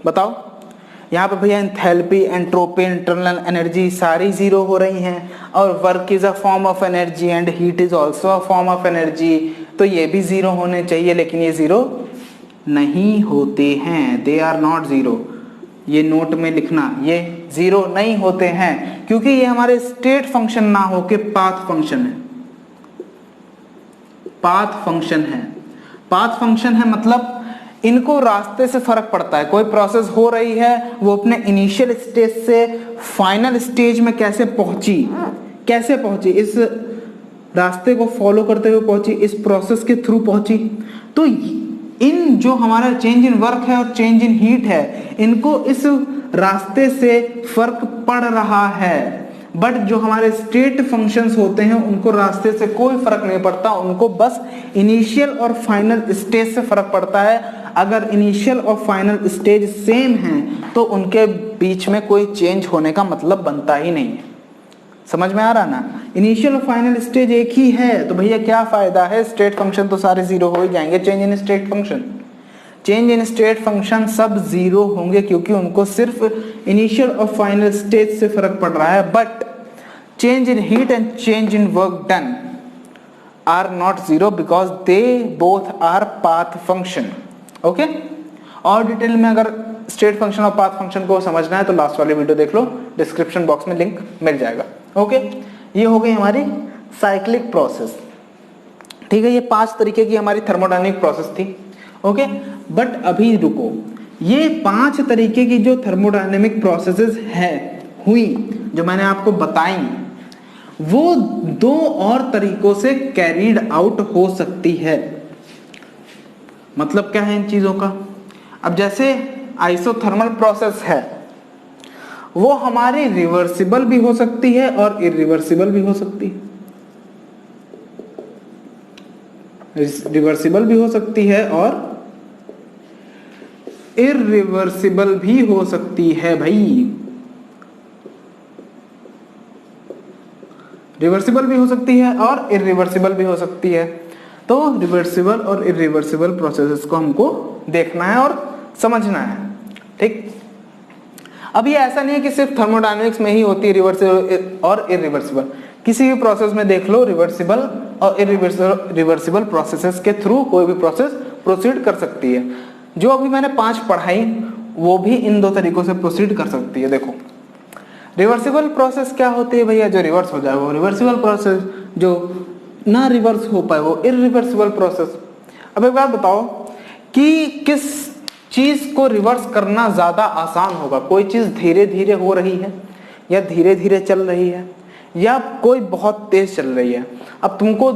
Speaker 1: बताओ, यहाँ पे भैया एंथैल्पी, एंट्रोपी, इंटरनल एनर्जी सारी जीरो हो रही हैं, और work is a form of energy and heat is also a form of energy, तो ये भी जीरो होने चाहिए, लेकिन ये जीरो नहीं होते हैं, दे आर नॉट जीरो। ये नोट में लिखना, ये जीरो नहीं होते हैं, क्योंकि ये हमारे स्टेट फंक्शन ना होके पाथ फंक्शन है। पाथ फंक्शन है मतलब इनको रास्ते से फर्क पड़ता है। कोई प्रोसेस हो रही है, वो अपने इनिशियल स्टेज से फाइनल स्टेज में कैसे पहुंची, इस रास्ते को फॉलो करते हुए पहुंची, इस प्रोसेस के थ्रू पहुंची। तो इन जो हमारा चेंज इन वर्क है और चेंज इन हीट है, इनको इस रास्ते से फर्क पड़ रहा है। बट जो हमारे स्टेट फंक्शंस होते हैं उनको रास्ते से कोई फर्क नहीं पड़ता, उनको बस इनिशियल और फाइनल स्टेज से फर्क पड़ता है। अगर इनिशियल और फाइनल स्टेज सेम हैं तो उनके बीच में कोई चेंज होने का मतलब बनता ही नहीं है। समझ में आ रहा ना? इनिशियल और फाइनल स्टेज एक ही है, तो भैया क्या फायदा है, स्टेट फंक्शन तो सारे जीरो हो ही जाएंगे। चेंज इन स्टेट फंक्शन सब जीरो होंगे, क्योंकि उनको सिर्फ इनिशियल और फाइनल स्टेज से फर्क पड़ रहा है। But change in heat and change in work done are not zero, because they both are path function. Okay, और डिटेल में अगर स्टेट फंक्शन और पाथ फंक्शन को समझना है तो लास्ट वाली वीडियो देख लो, डिस्क्रिप्शन बॉक्स में लिंक मिल जाएगा। ओके, ये हो गई हमारी साइक्लिक प्रोसेस, ठीक है। ये 5 तरीके की हमारी थर्मोडायनेमिक प्रोसेस थी। ओके, बट अभी रुको, ये 5 तरीके की जो थर्मोडायनेमिक प्रोसेसेस है हुई, जो मैंने आपको बताई, वो 2 और तरीकों से कैरीड आउट हो सकती है। मतलब क्या है इन चीजों का? अब जैसे आइसोथर्मल प्रोसेस है, वो हमारी रिवर्सिबल भी हो सकती है और इरिवर्सिबल भी हो सकती है। रिवर्सिबल भी हो सकती है और इरिवर्सिबल भी हो सकती है भाई, रिवर्सिबल भी हो सकती है और इरिवर्सिबल भी हो सकती है। तो तो रिवर्सिबल और इरिवर्सिबल प्रोसेसेस को हमको देखना है और समझना है, ठीक। अब ये ऐसा नहीं है कि सिर्फ थर्मोडायनेमिक्स में ही होती है रिवर्सिबल और इरिवर्सिबल, किसी भी प्रोसेस में देख लो रिवर्सिबल और इरिवर्सिबल प्रोसेसेस के थ्रू कोई भी प्रोसेस प्रोसीड कर सकती है। जो अभी मैंने 5 पढ़ाई वो भी इन 2 तरीकों से प्रोसीड कर सकती है। देखो रिवर्सिबल प्रोसेस क्या होती है भैया, जो रिवर्स हो जाए वो रिवर्सिबल प्रोसेस, जो ना रिवर्स हो पाए वो इरिवर्सिबल प्रोसेस। अब एक बात बताओ कि किस चीज को रिवर्स करना ज्यादा आसान होगा, कोई चीज धीरे धीरे हो रही है या धीरे धीरे चल रही है या कोई बहुत तेज चल रही है। अब तुमको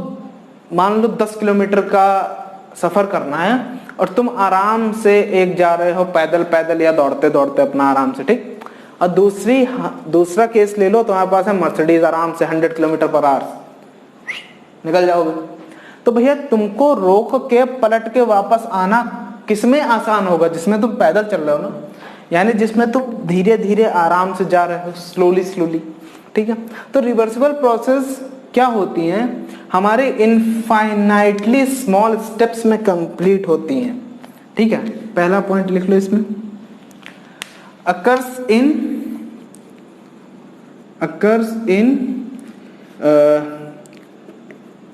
Speaker 1: मान लो 10 किलोमीटर का सफर करना है और तुम आराम से एक जा रहे हो पैदल पैदल या दौड़ते दौड़ते अपना आराम से, ठीक। और दूसरा केस ले लो, तुम्हारे पास है मर्सिडीज, आराम से 100 किलोमीटर पर आवर निकल जाओगे। तो भैया तुमको रोक के पलट के वापस आना किसमें आसान होगा, जिसमें तुम पैदल चल रहे हो ना, यानी जिसमें तुम धीरे धीरे आराम से जा रहे हो, स्लोली स्लोली, ठीक है। तो रिवर्सिबल प्रोसेस क्या होती हैं, हमारे इनफाइनाइटली स्मॉल स्टेप्स में कंप्लीट होती हैं, ठीक है। पहला पॉइंट लिख लो इसमें, occurs in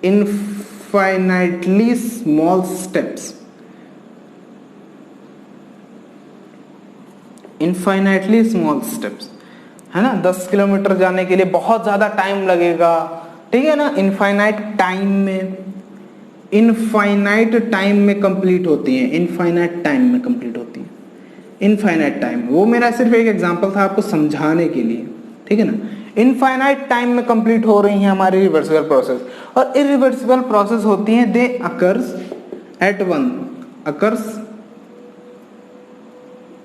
Speaker 1: infinitely small steps, infinitely small steps, है ना। 10 किलोमीटर जाने के लिए बहुत ज्यादा टाइम लगेगा, ठीक है ना। इनफाइनाइट टाइम में कंप्लीट होती है, इनफाइनाइट टाइम में कंप्लीट होती है, इनफाइनाइट टाइम। वो मेरा सिर्फ एक एग्जांपल था आपको समझाने के लिए, ठीक है ना। इनफाइनाइट टाइम में कंप्लीट हो रही है हमारी रिवर्सिबल प्रोसेस। और इरिवर्सिबल प्रोसेस होती हैं, दे अकर्स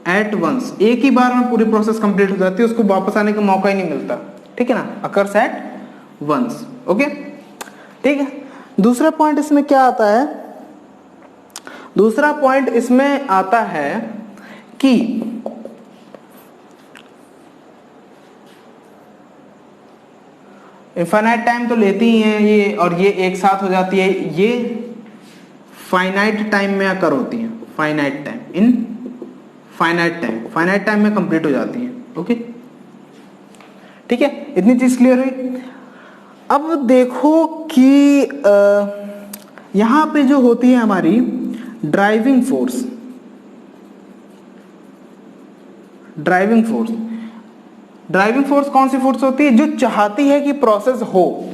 Speaker 1: एट वंस, एक ही बार में पूरी प्रोसेस कंप्लीट हो जाती है, उसको वापस आने का मौका ही नहीं मिलता, ठीक है ना। अकर्स एट वंस, ओके, ठीक है। दूसरा पॉइंट इसमें क्या आता है, दूसरा पॉइंट इसमें आता है कि इनफाइनाइट टाइम तो लेती ही है ये, और ये एक साथ हो जाती है, ये फाइनाइट टाइम में अकर होती है, फाइनाइट टाइम में कंप्लीट हो जाती है, ओके, ठीक है। इतनी चीज क्लियर हुई। अब देखो कि यहां पे जो होती है हमारी ड्राइविंग फोर्स, ड्राइविंग फोर्स कौन सी फोर्स होती है, जो चाहती है कि प्रोसेस हो,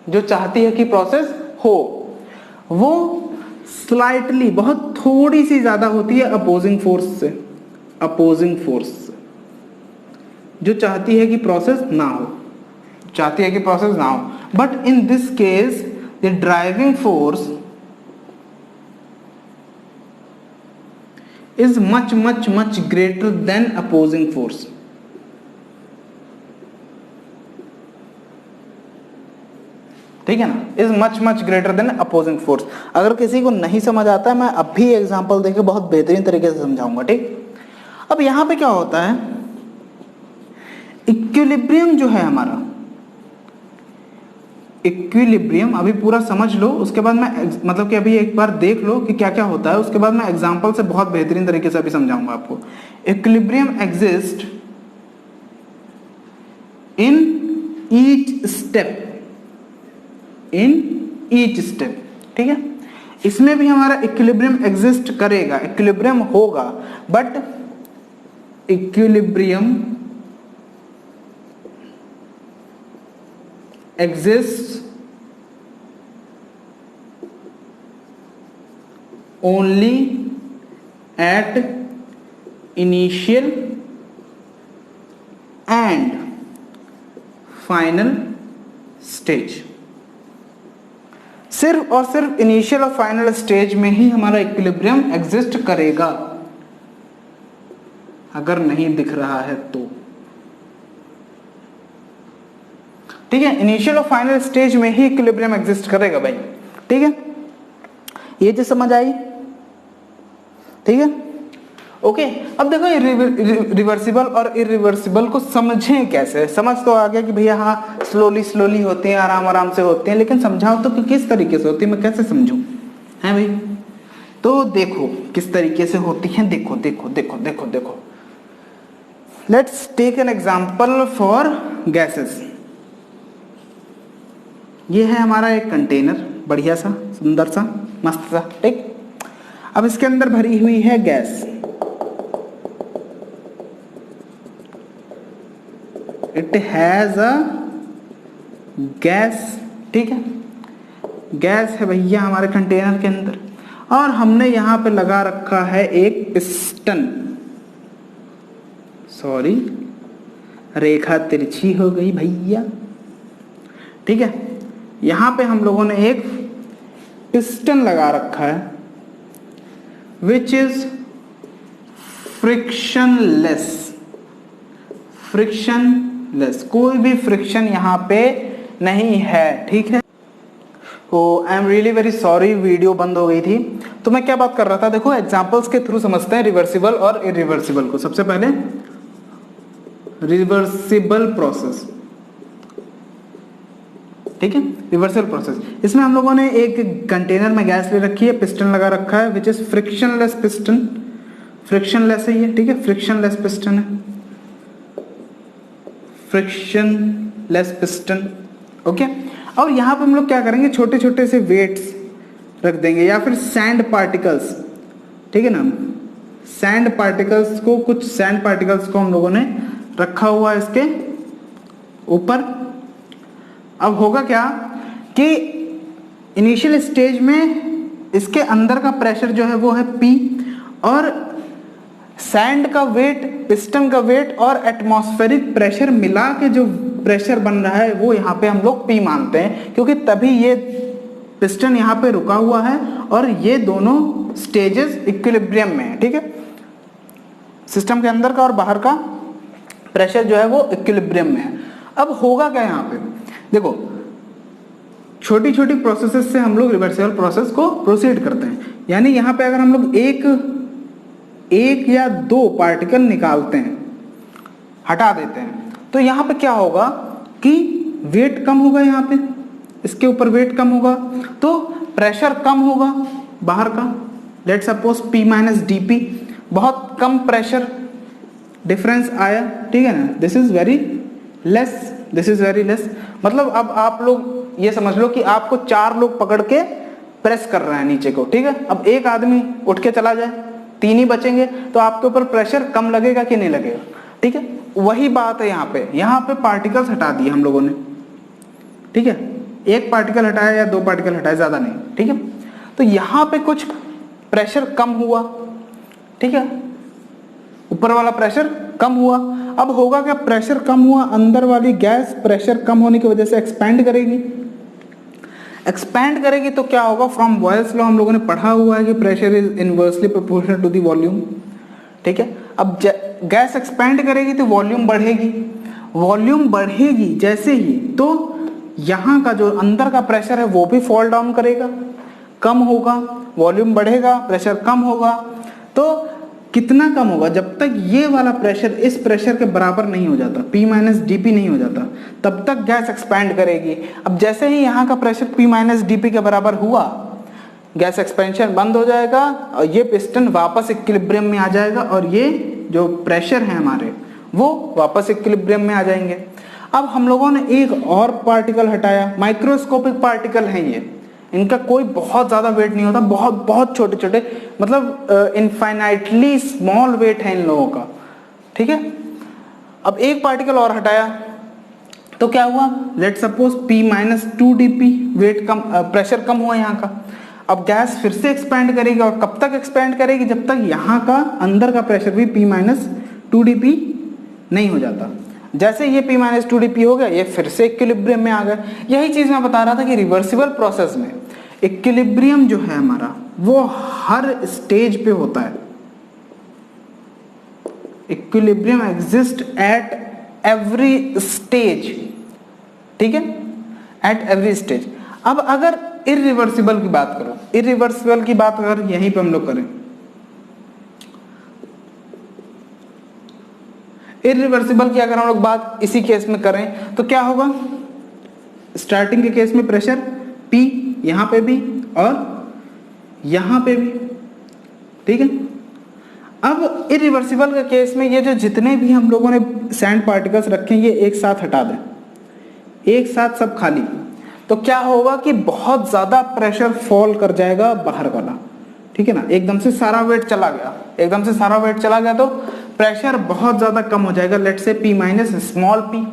Speaker 1: जो चाहती है कि प्रोसेस हो, वो स्लाइटली, बहुत थोड़ी सी ज्यादा होती है अपोजिंग फोर्स से, अपोजिंग फोर्स से, जो चाहती है कि प्रोसेस ना हो, चाहती है कि प्रोसेस ना हो। But in this case the driving force is much greater than opposing force, ठीक है ना, is much greater than opposing force। अगर किसी को नहीं समझ आता है, मैं अब भी एग्जांपल देके बहुत बेहतरीन तरीके से समझाऊंगा, ठीक। अब यहां पे क्या होता है, इक्विलिब्रियम जो है हमारा, इक्विलिब्रियम अभी पूरा समझ लो, उसके बाद मैं मतलब कि अभी एक बार देख लो कि क्या क्या होता है, उसके बाद मैं एग्जांपल से बहुत बेहतरीन तरीके से अभी समझाऊंगा आपको। Equilibrium exist in each step, ठीक है। इसमें भी हमारा इक्विलिब्रियम एग्जिस्ट करेगा, इक्विलिब्रियम होगा, but equilibrium exists only at initial and final stage, सिर्फ और सिर्फ इनिशियल और फाइनल स्टेज में ही हमारा इक्विलिब्रियम एग्जिस्ट करेगा। अगर नहीं दिख रहा है तो, ठीक है, इनिशियल और फाइनल स्टेज में ही इक्विलिब्रियम एग्जिस्ट करेगा भाई, ठीक है। ये चीज समझ आई, ठीक है। ओके, अब देखो रिवर्सिबल और इरिवर्सिबल को समझें कैसे। समझ तो आ गया कि भैया हाँ स्लोली स्लोली होते हैं, आराम आराम से होते हैं, लेकिन समझाओ तो कि किस तरीके से होती है, मैं कैसे समझूं, है भाई? तो देखो किस तरीके से होती है, देखो देखो देखो देखो देखो। Let's take an example for gases. ये है हमारा एक कंटेनर, बढ़िया सा, सुंदर सा, मस्त सा, ठीक। अब इसके अंदर भरी हुई है gas. It has a gas, ठीक है, गैस है भैया हमारे कंटेनर के अंदर, और हमने यहां पे लगा रखा है एक पिस्टन। सॉरी, रेखा तिरछी हो गई भैया, ठीक है। यहां पे हम लोगों ने एक पिस्टन लगा रखा है विच इज फ्रिक्शनलेस। फ्रिक्शनलेस, कोई भी फ्रिक्शन यहां पे नहीं है, ठीक है। तो I am really very sorry, video बंद हो गई थी। तो मैं क्या बात कर रहा था, देखो एग्जांपल्स के थ्रू समझते हैं रिवर्सिबल और इरिवर्सिबल को। सबसे पहले रिवर्सिबल प्रोसेस, ठीक है, रिवर्सल प्रोसेस। इसमें हम लोगों ने एक कंटेनर में गैस ले रखी है, पिस्टन लगा रखा है which is frictionless piston. Frictionless है ये, ठीक है, फ्रिक्शनलेस पिस्टन है, फ्रिक्शनलेस पिस्टन, ओके। और यहाँ पे हम लोग क्या करेंगे, छोटे छोटे से वेट्स रख देंगे या फिर सैंड पार्टिकल्स, ठीक है ना। सैंड पार्टिकल्स को, कुछ सैंड पार्टिकल्स को हम लोगों ने रखा हुआ है इसके ऊपर। अब होगा क्या कि इनिशियल स्टेज में इसके अंदर का प्रेशर जो है वो है P, और सैंड का वेट, पिस्टन का वेट और एटमॉस्फेरिक प्रेशर मिला के जो प्रेशर बन रहा है वो यहाँ पे हम लोग P मानते हैं, क्योंकि तभी ये पिस्टन यहाँ पे रुका हुआ है और ये दोनों स्टेजेस इक्विलिब्रियम में है, ठीक है। सिस्टम के अंदर का और बाहर का प्रेशर जो है वो इक्विलिब्रियम में है। अब होगा क्या यहाँ पे, देखो छोटी छोटी प्रोसेसेस से हम लोग रिवर्सिबल प्रोसेस को प्रोसीड करते हैं। यानी यहाँ पे अगर हम लोग एक या दो पार्टिकल निकालते हैं, हटा देते हैं, तो यहाँ पे क्या होगा कि वेट कम होगा, यहाँ पे इसके ऊपर वेट कम होगा तो प्रेशर कम होगा बाहर का। Let's suppose P minus D, बहुत कम प्रेशर डिफरेंस आया, ठीक है ना। This is very less, this is very less. मतलब अब आप लोग ये समझ लो कि आपको 4 लोग पकड़ के प्रेस कर रहे हैं नीचे को, ठीक है। अब एक आदमी उठ के चला जाए, 3 ही बचेंगे, तो आपके ऊपर प्रेशर कम लगेगा कि नहीं लगेगा, ठीक है। वही बात है यहाँ पे पार्टिकल्स हटा दिए हम लोगों ने, ठीक है। एक पार्टिकल हटाया या 2 पार्टिकल हटाए, ज्यादा नहीं, ठीक है। तो यहाँ पे कुछ प्रेशर कम हुआ, ठीक है, ऊपर वाला प्रेशर कम हुआ। अब होगा क्या, प्रेशर कम हुआ, अंदर वाली गैस प्रेशर कम होने की वजह से एक्सपैंड करेगी। एक्सपैंड करेगी तो क्या होगा, फ्रॉम बॉयल्स लॉ हम लोगों ने पढ़ा हुआ है कि pressure is inversely proportional to the volume, ठीक है। अब गैस एक्सपैंड करेगी तो वॉल्यूम बढ़ेगी, वॉल्यूम बढ़ेगी जैसे ही तो यहाँ का जो अंदर का प्रेशर है वो भी फॉल डाउन करेगा, कम होगा, वॉल्यूम बढ़ेगा, प्रेशर कम होगा। तो कितना कम होगा, जब तक ये वाला प्रेशर इस प्रेशर के बराबर नहीं हो जाता, P माइनस डी नहीं हो जाता, तब तक गैस एक्सपैंड करेगी। अब जैसे ही यहाँ का प्रेशर P माइनस डी के बराबर हुआ, गैस एक्सपेंशन बंद हो जाएगा और ये पिस्टन वापस इक्विलिब्रियम में आ जाएगा और ये जो प्रेशर है हमारे वो वापस इक्विलिब्रियम में आ जाएंगे। अब हम लोगों ने एक और पार्टिकल हटाया, माइक्रोस्कोपिक पार्टिकल हैं ये, इनका कोई बहुत ज्यादा वेट नहीं होता, बहुत बहुत छोटे छोटे, मतलब इनफाइनाइटली स्मॉल वेट है इन लोगों का, ठीक है। अब एक पार्टिकल और हटाया तो क्या हुआ, let suppose P minus 2dP, weight कम, प्रेशर कम हुआ यहाँ का। अब गैस फिर से एक्सपैंड करेगी, और कब तक एक्सपैंड करेगी, जब तक यहाँ का अंदर का प्रेशर भी P माइनस 2dP नहीं हो जाता। जैसे ये P माइनस 2dP हो गया, ये फिर से इक्विलिब्रियम में आ गया। यही चीज मैं बता रहा था कि रिवर्सिबल प्रोसेस में इक्विलिब्रियम जो है हमारा वो हर स्टेज पे होता है। Equilibrium exist at every stage, ठीक है, एट एवरी स्टेज। अब अगर इरिवर्सिबल की बात करो, इरिवर्सिबल की बात अगर यहीं पे हम लोग करें इरिवर्सिबल की अगर हम लोग बात इसी केस में करें तो क्या होगा, स्टार्टिंग के केस में प्रेशर P यहाँ पे भी और यहाँ पे भी, ठीक है। अब इरिवर्सिबल के केस में ये जो जितने भी हम लोगों ने सैंड पार्टिकल्स रखे हैं ये एक साथ हटा दें, एक साथ सब खाली, तो क्या होगा कि बहुत ज्यादा प्रेशर फॉल कर जाएगा बाहर वाला, ठीक है ना। एकदम से सारा वेट चला गया, एकदम से सारा वेट चला गया तो प्रेशर बहुत ज्यादा कम हो जाएगा, लेट से P माइनस स्मॉल p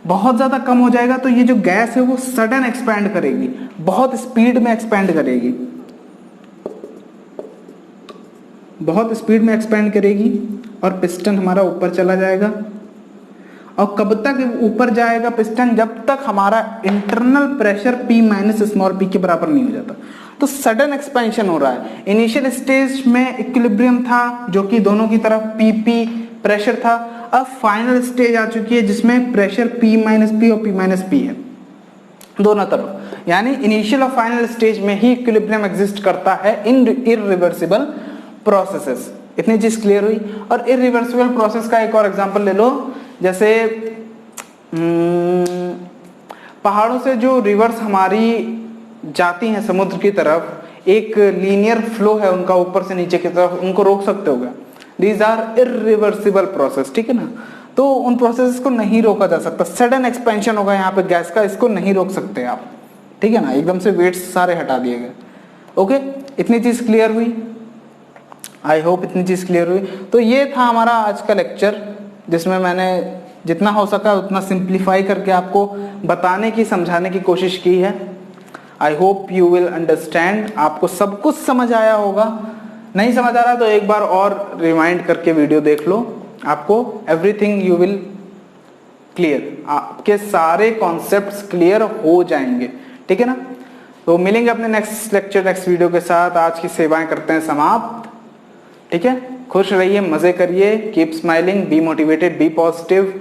Speaker 1: बहुत ज्यादा कम हो जाएगा। तो ये जो गैस है वो सडन एक्सपैंड करेगी, बहुत स्पीड में एक्सपैंड करेगी, बहुत स्पीड में एक्सपैंड करेगी और पिस्टन हमारा ऊपर चला जाएगा। और कब तक ऊपर जाएगा पिस्टन, जब तक हमारा internal pressure P minus small p के बराबर नहीं हो जाता। तो सडन एक्सपेंशन हो रहा है। इनिशियल स्टेज में इक्विलिब्रियम था जो कि दोनों की तरफ PP प्रेशर था, अब फाइनल स्टेज आ चुकी है जिसमें प्रेशर P माइनस P और P माइनस P है दोनों तरफ, यानी इनिशियल और फाइनल स्टेज में ही इक्विलिब्रियम एग्जिस्ट करता है इन इरिवर्सिबल प्रोसेसेस। इतनी चीज क्लियर हुई। और इरिवर्सिबल प्रोसेस का एक और एग्जांपल ले लो, जैसे पहाड़ों से जो रिवर्स हमारी जाती हैं समुद्र की तरफ, एक लीनियर फ्लो है उनका ऊपर से नीचे की तरफ, उनको रोक सकते हो क्या? दीज आर इरिवर्सिबल प्रोसेस, ठीक है ना। तो उन प्रोसेस को नहीं रोका जा सकता, सडन एक्सपेंशन होगा यहाँ पे गैस का, इसको नहीं रोक सकते आप, ठीक है ना। एकदम से वेट्स सारे हटा दिए गए। ओके, इतनी चीज क्लियर हुई, आई होप इतनी चीज क्लियर हुई। तो ये था हमारा आज का लेक्चर, जिसमें मैंने जितना हो सका उतना सिंप्लीफाई करके आपको बताने की, समझाने की कोशिश की है। I hope you will understand, आपको सब कुछ समझ आया होगा। नहीं समझ आ रहा तो एक बार और रिमाइंड करके वीडियो देख लो, आपको एवरीथिंग यू विल क्लियर, आपके सारे कॉन्सेप्ट्स क्लियर हो जाएंगे, ठीक है ना। तो मिलेंगे अपने नेक्स्ट लेक्चर, नेक्स्ट वीडियो के साथ। आज की सेवाएं करते हैं समाप्त, ठीक है। खुश रहिए, मजे करिए, keep smiling, be motivated, be positive,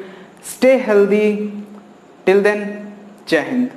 Speaker 1: stay healthy. Till then, जय हिंद।